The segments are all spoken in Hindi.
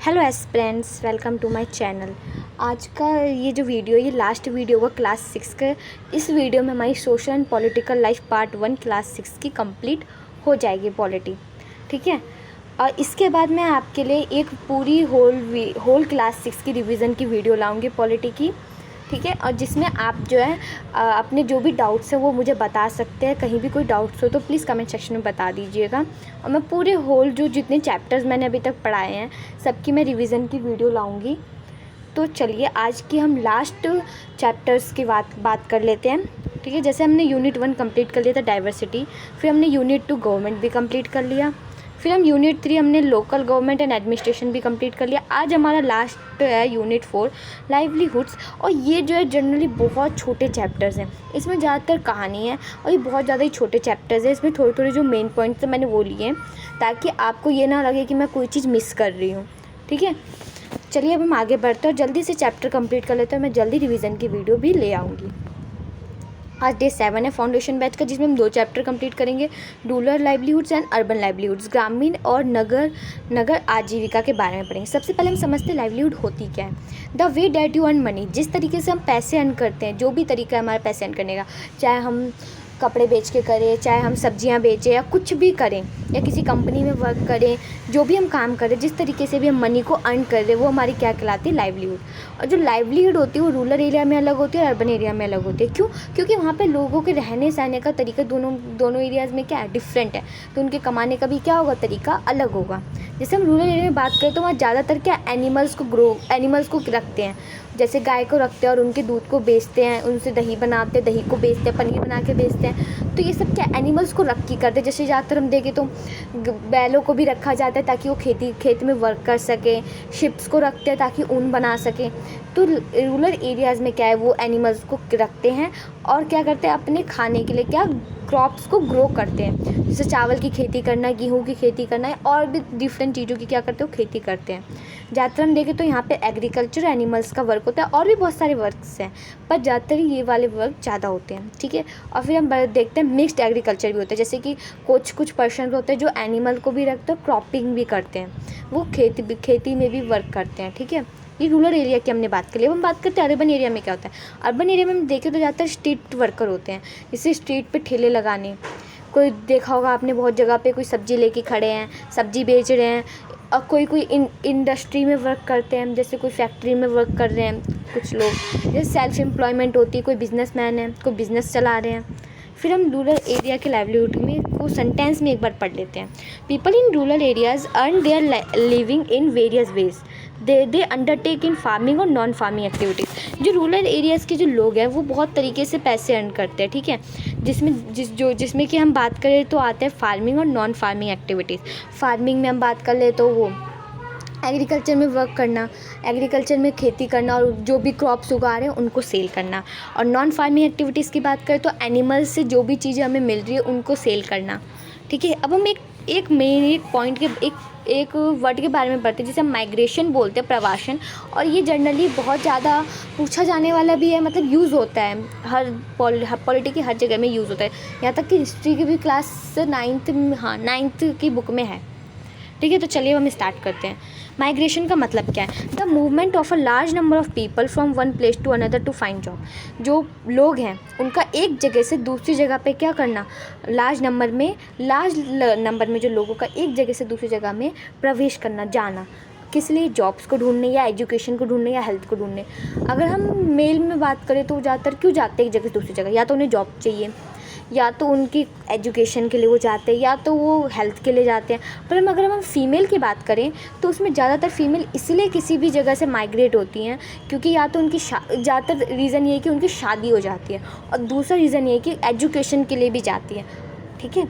Hello aspirants, welcome to my channel. आज का ये जो वीडियो, ये लास्ट वीडियो होगा क्लास 6 का। इस वीडियो में हमारी social and political life part 1 class 6 की कंप्लीट हो जाएगी पॉलिटी। ठीक है। और इसके बाद मैं आपके लिए एक पूरी होल क्लास 6 की रिवीजन की वीडियो लाऊंगी पॉलिटी की। ठीक है। और जिसमें आप जो है अपने जो भी डाउट्स है वो मुझे बता सकते हैं। कहीं भी कोई डाउट्स हो तो प्लीज़ कमेंट सेक्शन में बता दीजिएगा। और मैं पूरे होल जो जितने चैप्टर्स मैंने अभी तक पढ़ाए हैं सबकी मैं रिवीजन की वीडियो लाऊंगी। तो चलिए आज की हम लास्ट चैप्टर्स की बात कर लेते हैं। ठीक है। जैसे हमने यूनिट 1 कंप्लीट कर लिया था डाइवर्सिटी, फिर हमने यूनिट 2 गवर्नमेंट भी कंप्लीट कर लिया, फिर हम यूनिट 3 हमने लोकल गवर्नमेंट एंड एडमिनिस्ट्रेशन भी कंप्लीट कर लिया। आज हमारा लास्ट है यूनिट 4 लाइवलीहुड्स। और ये जो है जनरली बहुत छोटे चैप्टर्स हैं, इसमें ज़्यादातर कहानी है और ये बहुत ज़्यादा ही छोटे चैप्टर्स हैं। इसमें थोड़े थोड़े जो मेन पॉइंट्स हैं मैंने वो लिए हैं ताकि आपको ये ना लगे कि मैं कोई चीज़ मिस कर रही हूँ। ठीक है। चलिए अब हम आगे बढ़ते हैं और जल्दी से चैप्टर कंप्लीट कर लेते हैं। मैं जल्दी रिवीजन की वीडियो भी ले आऊँगी। आज डे 7 है फाउंडेशन बैच का, जिसमें हम 2 चैप्टर कंप्लीट करेंगे, rural livelihoods and urban livelihoods, ग्रामीण और नगर आजीविका के बारे में पढ़ेंगे। सबसे पहले हम समझते हैं लाइवलीहुड होती क्या है। The way that you earn money, जिस तरीके से हम पैसे अर्न करते हैं, जो भी तरीका है हमारा पैसे अर्न करने का, चाहे हम कपड़े बेच के करें, चाहे हम सब्जियां बेचें या कुछ भी करें या किसी कंपनी में वर्क करें, जो भी हम काम करें, जिस तरीके से भी हम मनी को अर्न कर रहे हैं वो हमारी क्या कहलाती है, लाइवलीहुड। और जो लाइवलीहुड होती है वो रूरल एरिया में अलग होती है और अर्बन एरिया में अलग होती है। क्यों? क्योंकि वहाँ पे लोगों के रहने सहने का तरीका दोनों एरियाज़ में क्या है, डिफरेंट है। तो उनके कमाने का भी क्या होगा, तरीका अलग होगा। जैसे हम रूरल एरिया में बात करें तो वहाँ ज़्यादातर क्या एनिमल्स को रखते हैं। जैसे गाय को रखते हैं और उनके दूध को बेचते हैं, उनसे दही बनाते हैं, दही को बेचते हैं, पनीर बना के बेचते हैं। तो ये सब क्या एनिमल्स को रख के करते हैं। जैसे ज़्यादातर हम देखें तो बैलों को भी रखा जाता है ताकि वो खेत में वर्क कर सकें। शिप्स को रखते हैं ताकि ऊन बना सकें। तो रूरल एरियाज़ में क्या है, वो एनिमल्स को रखते हैं और क्या करते हैं, अपने खाने के लिए क्या क्रॉप्स को ग्रो करते हैं। जैसे चावल की खेती करना, गेहूँ की खेती करना है और भी डिफरेंट चीज़ों की क्या करते हो, खेती करते हैं। ज़्यादातर हम देखें तो यहाँ पे एग्रीकल्चर एनिमल्स का वर्क होता है और भी बहुत सारे वर्क्स हैं, पर ज़्यादातर ये वाले वर्क ज़्यादा होते हैं। ठीक है। और फिर हम देखते हैं मिक्स्ड एग्रीकल्चर भी होता है। जैसे कि कुछ पर्सन होते हैं जो एनिमल को भी रखते हैं, क्रॉपिंग भी करते हैं, वो खेती में भी वर्क करते हैं। ठीक है। ये रूरल एरिया की हमने बात कर ली। अब हम बात करते हैं अर्बन एरिया में क्या होता है। अर्बन एरिया में हम देखें तो ज़्यादातर स्ट्रीट वर्कर होते हैं, जैसे स्ट्रीट पे ठेले लगाने। कोई देखा होगा आपने, बहुत जगह पे कोई सब्ज़ी लेके खड़े हैं, सब्ज़ी बेच रहे हैं। और कोई इंडस्ट्री में वर्क करते हैं, जैसे कोई फैक्ट्री में वर्क कर रहे हैं कुछ लोग। जैसे सेल्फ एम्प्लॉयमेंट होती है, कोई बिजनेसमैन है, कोई बिज़नेस चला रहे हैं। फिर हम रूरल एरिया के लाइवलीहुड में को सेंटेंस में एक बार पढ़ लेते हैं। People in rural areas earn their living in various ways. They undertake in farming और नॉन फार्मिंग एक्टिविटीज़। जो रूरल एरियाज़ के जो लोग हैं वो बहुत तरीके से पैसे अर्न करते हैं। ठीक है। जिसमें कि हम बात करें तो आते हैं फार्मिंग और नॉन फार्मिंग एक्टिविटीज़। फार्मिंग में हम बात कर ले तो वो एग्रीकल्चर में वर्क करना, एग्रीकल्चर में खेती करना और जो भी क्रॉप्स उगा रहे हैं उनको सेल करना। और नॉन फार्मिंग एक्टिविटीज़ की बात करें तो एनिमल्स से जो भी चीज़ें हमें मिल रही है उनको सेल करना। ठीक है। अब हम एक पॉइंट के एक वर्ड के बारे में पढ़ते हैं जिसे हम माइग्रेशन बोलते हैं, प्रवासन। और ये जनरली बहुत ज़्यादा पूछा जाने वाला भी है, मतलब यूज़ होता है हर पॉलिटी की हर जगह में यूज़ होता है। यहाँ तक कि हिस्ट्री की भी क्लास 9th की बुक में है। ठीक है। तो चलिए हम स्टार्ट करते हैं। माइग्रेशन का मतलब क्या है? The movement of a large number of people from one place to another to find job. जो लोग हैं उनका एक जगह से दूसरी जगह पे क्या करना, लार्ज नंबर में जो लोगों का एक जगह से दूसरी जगह में प्रवेश करना, जाना। किस लिए? जॉब्स को ढूंढने या एजुकेशन को ढूंढने या हेल्थ को ढूंढने। अगर हम मेल में बात करें तो ज़्यादातर क्यों जाते हैं एक जगह से दूसरी जगह? या तो उन्हें जॉब चाहिए, या तो उनकी एजुकेशन के लिए वो जाते हैं, या तो वो हेल्थ के लिए जाते हैं। पर अगर हम फीमेल की बात करें तो उसमें ज़्यादातर फीमेल इसलिए किसी भी जगह से माइग्रेट होती हैं क्योंकि या तो उनकी ज़्यादातर रीज़न ये है कि उनकी शादी हो जाती है और दूसरा रीज़न ये है कि एजुकेशन के लिए भी जाती है। ठीक है।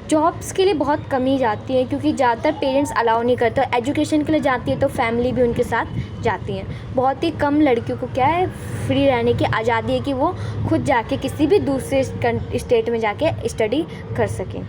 जॉब्स के लिए बहुत कम ही जाती है क्योंकि ज़्यादातर पेरेंट्स अलाउ नहीं करते। एजुकेशन के लिए जाती है तो फैमिली भी उनके साथ जाती हैं। बहुत ही कम लड़कियों को क्या है, फ्री रहने की आज़ादी है कि वो खुद जाके किसी भी दूसरे स्टेट में जाके स्टडी कर सकें।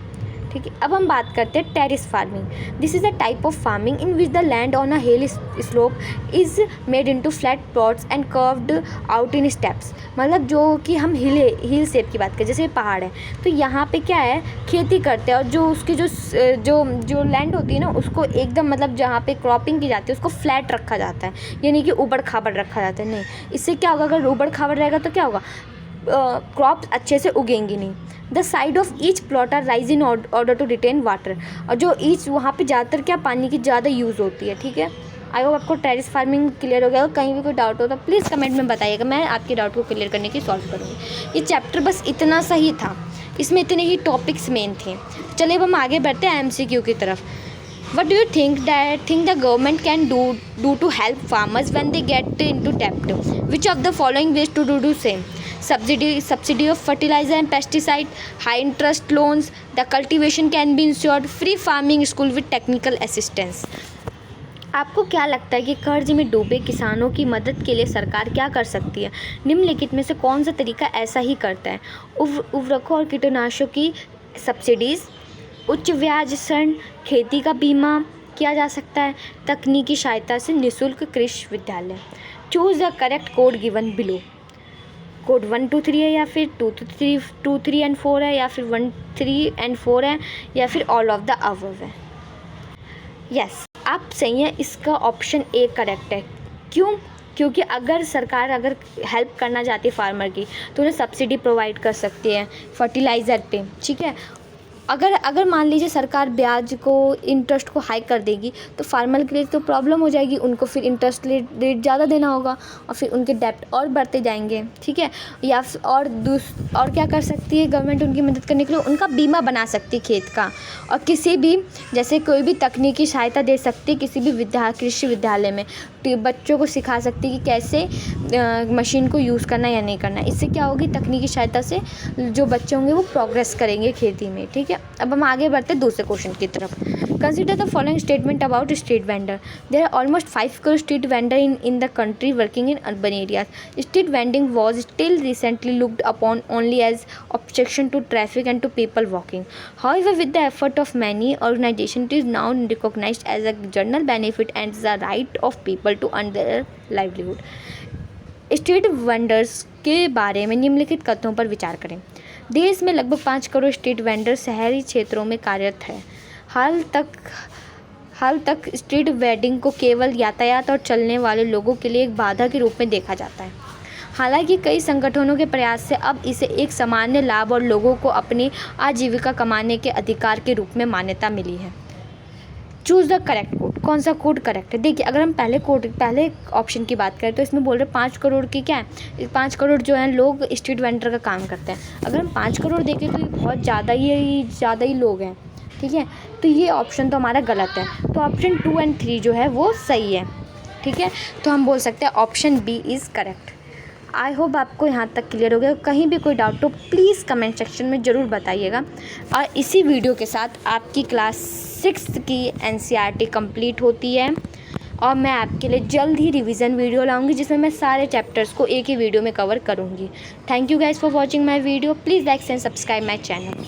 ठीक है। अब हम बात करते हैं terrace farming. This is a type of farming in which the land on a hill slope is made into flat plots and curved out in steps. मतलब जो कि हम हिल शेप की बात करें, जैसे पहाड़ है तो यहाँ पे क्या है, खेती करते हैं और जो उसकी जो लैंड होती है ना उसको एकदम मतलब जहाँ पे क्रॉपिंग की जाती है उसको फ्लैट रखा जाता है, यानी कि ऊबड़ खाबड़ रखा जाता है। नहीं, इससे क्या होगा, अगर ऊबड़ खाबड़ रहेगा तो क्या होगा, क्रॉप्स अच्छे से उगेंगी नहीं। The side of each plot are raise in order to retain water. और जो ईच वहाँ पे ज़्यादातर क्या पानी की ज़्यादा यूज़ होती है, ठीक है। आई होप आपको टेरेस फार्मिंग क्लियर हो गया। अगर कहीं भी कोई डाउट हो तो प्लीज़ कमेंट में बताइएगा, मैं आपके डाउट को क्लियर करने की सॉल्व करूँगी। ये चैप्टर बस इतना सा ही था, इसमें इतने ही टॉपिक्स मेन थे। चलिए अब हम आगे बढ़ते हैं MCQ की तरफ। What do you think the government can do to help farmers when they get into debt? Which of the following ways to do same? Subsidy of fertilizer and pesticide, high interest loans, the cultivation can be insured, free farming school with technical assistance. आपको क्या लगता है कि कर्ज में डूबे किसानों की मदद के लिए सरकार क्या कर सकती है? निम्नलिखित में से कौन सा तरीका ऐसा ही करता है? उर्वरकों और कीटनाशकों की सब्सिडीज़, उच्च ब्याज ऋण, खेती का बीमा किया जा सकता है, तकनीकी सहायता से निःशुल्क कृषि विद्यालय। Choose the correct code given below. Code 1 2 3 है या फिर 2 3 एंड 4 है या फिर 1 3 एंड 4 है या फिर ऑल ऑफ द अबव है। यस, आप सही हैं, इसका ऑप्शन ए करेक्ट है। क्यों? क्योंकि अगर सरकार अगर हेल्प करना चाहती है फार्मर की तो उन्हें सब्सिडी प्रोवाइड कर सकती है फर्टिलाइज़र पे, ठीक है। अगर मान लीजिए सरकार ब्याज को, इंटरेस्ट को हाई कर देगी तो फार्मर के लिए तो प्रॉब्लम हो जाएगी, उनको फिर इंटरेस्ट रेट ज़्यादा देना होगा और फिर उनके डेप्ट और बढ़ते जाएंगे, ठीक है। या और क्या कर सकती है गवर्नमेंट उनकी मदद करने के लिए? उनका बीमा बना सकती है खेत का, और किसी भी जैसे कोई भी तकनीकी सहायता दे सकती है किसी भी कृषि विद्यालय में, तो बच्चों को सिखा सकती है कि कैसे मशीन को यूज़ करना या नहीं करना। इससे क्या होगी, तकनीकी सहायता से जो बच्चे होंगे वो प्रोग्रेस करेंगे खेती में, ठीक है। अब हम आगे बढ़ते हैं दूसरे क्वेश्चन की तरफ। Consider the following statement about street vendor. There are almost 5 crore street vendor in the country working in urban areas. Street vending was still recently looked upon only as obstruction to traffic and to people walking. However with the effort of many organisation it is now recognised as a general benefit and the right of people to earn their livelihood. Street vendors के बारे में निम्नलिखित कथनों पर विचार करें। देश में लगभग 5 करोड़ स्ट्रीट वेंडर शहरी क्षेत्रों में कार्यरत है। हाल तक स्ट्रीट वेंडिंग को केवल यातायात और चलने वाले लोगों के लिए एक बाधा के रूप में देखा जाता है। हालांकि कई संगठनों के प्रयास से अब इसे एक सामान्य लाभ और लोगों को अपनी आजीविका कमाने के अधिकार के रूप में मान्यता मिली है। Choose the correct code. कौन सा कोड करेक्ट है? देखिए, अगर हम पहले ऑप्शन की बात करें तो इसमें बोल रहे 5 करोड़ की क्या है, 5 करोड़ जो है लोग स्ट्रीट वेंडर का काम करते हैं। अगर हम 5 करोड़ देखें तो ये बहुत ज़्यादा ही लोग हैं, ठीक है। तो ये ऑप्शन तो हमारा गलत है, तो ऑप्शन 2 और 3 जो है वो सही है, ठीक है। तो हम बोल सकते हैं option B is correct. I hope आपको यहाँ तक क्लियर हो गया। कहीं भी कोई डाउट हो प्लीज़ कमेंट सेक्शन में ज़रूर बताइएगा। और इसी वीडियो के साथ आपकी क्लास 6 की NCERT कंप्लीट होती है और मैं आपके लिए जल्द ही रिवीजन वीडियो लाऊंगी जिसमें मैं सारे चैप्टर्स को एक ही वीडियो में कवर करूँगी। Thank you guys for watching my video. Please like and subscribe my channel.